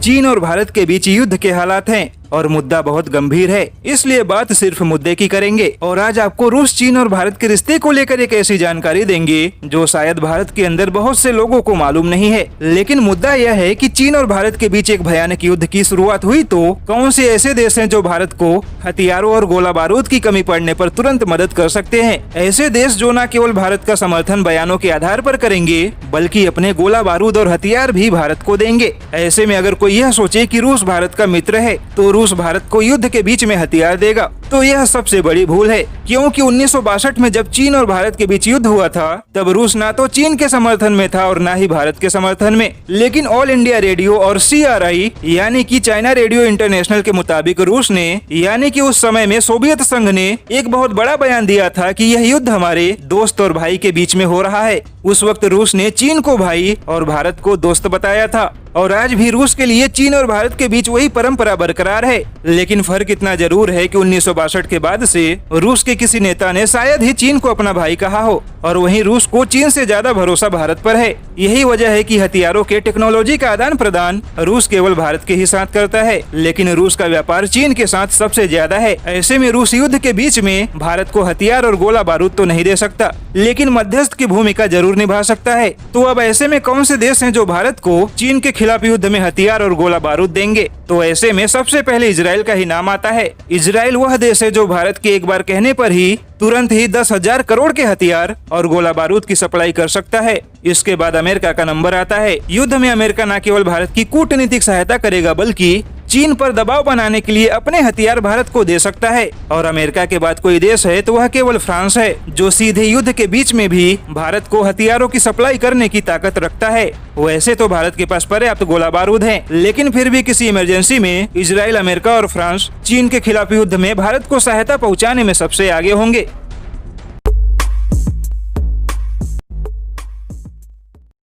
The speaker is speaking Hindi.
चीन और भारत के बीच युद्ध के हालात हैं और मुद्दा बहुत गंभीर है, इसलिए बात सिर्फ मुद्दे की करेंगे। और आज आपको रूस, चीन और भारत के रिश्ते को लेकर एक ऐसी जानकारी देंगे जो शायद भारत के अंदर बहुत से लोगों को मालूम नहीं है। लेकिन मुद्दा यह है कि चीन और भारत के बीच एक भयानक युद्ध की शुरुआत हुई तो कौन से ऐसे देश हैं जो भारत को हथियारों और गोला बारूद की कमी पड़ने पर तुरंत मदद कर सकते हैं। ऐसे देश जो न केवल भारत का समर्थन बयानों के आधार पर करेंगे बल्कि अपने गोला बारूद और हथियार भी भारत को देंगे। ऐसे में अगर कोई यह सोचे कि रूस भारत का मित्र है तो रूस भारत को युद्ध के बीच में हथियार देगा तो यह सबसे बड़ी भूल है, क्योंकि 1962 में जब चीन और भारत के बीच युद्ध हुआ था तब रूस ना तो चीन के समर्थन में था और ना ही भारत के समर्थन में। लेकिन ऑल इंडिया रेडियो और CRI यानी कि चाइना रेडियो इंटरनेशनल के मुताबिक रूस ने यानी कि उस समय में सोवियत संघ ने एक बहुत बड़ा बयान दिया था कि यह युद्ध हमारे दोस्त और भाई के बीच में हो रहा है। उस वक्त रूस ने चीन को भाई और भारत को दोस्त बताया था और आज भी रूस के लिए चीन और भारत के बीच वही परंपरा बरकरार है। लेकिन फर्क इतना जरूर है कि 1962 के बाद से रूस के किसी नेता ने शायद ही चीन को अपना भाई कहा हो और वहीं रूस को चीन से ज्यादा भरोसा भारत पर है। यही वजह है कि हथियारों के टेक्नोलॉजी का आदान प्रदान रूस केवल भारत के ही साथ करता है, लेकिन रूस का व्यापार चीन के साथ सबसे ज्यादा है। ऐसे में रूस युद्ध के बीच में भारत को हथियार और गोला बारूद तो नहीं दे सकता, लेकिन मध्यस्थ की भूमिका जरूर निभा सकता है। तो अब ऐसे में कौन से देश हैं जो भारत को चीन के खिलाफ युद्ध में हथियार और गोला बारूद देंगे? तो ऐसे में सबसे पहले इजराइल का ही नाम आता है। इजराइल वह देश है जो भारत के एक बार कहने पर ही तुरंत ही 10,000 करोड़ के हथियार और गोला बारूद की सप्लाई कर सकता है। इसके बाद अमेरिका का नंबर आता है। युद्ध में अमेरिका न केवल भारत की कूटनीतिक सहायता करेगा बल्कि चीन पर दबाव बनाने के लिए अपने हथियार भारत को दे सकता है। और अमेरिका के बाद कोई देश है तो वह केवल फ्रांस है, जो सीधे युद्ध के बीच में भी भारत को हथियारों की सप्लाई करने की ताकत रखता है। वैसे तो भारत के पास पर्याप्त गोला बारूद है, लेकिन फिर भी किसी इमरजेंसी में इजराइल, अमेरिका और फ्रांस चीन के खिलाफ युद्ध में भारत को सहायता पहुँचाने में सबसे आगे होंगे।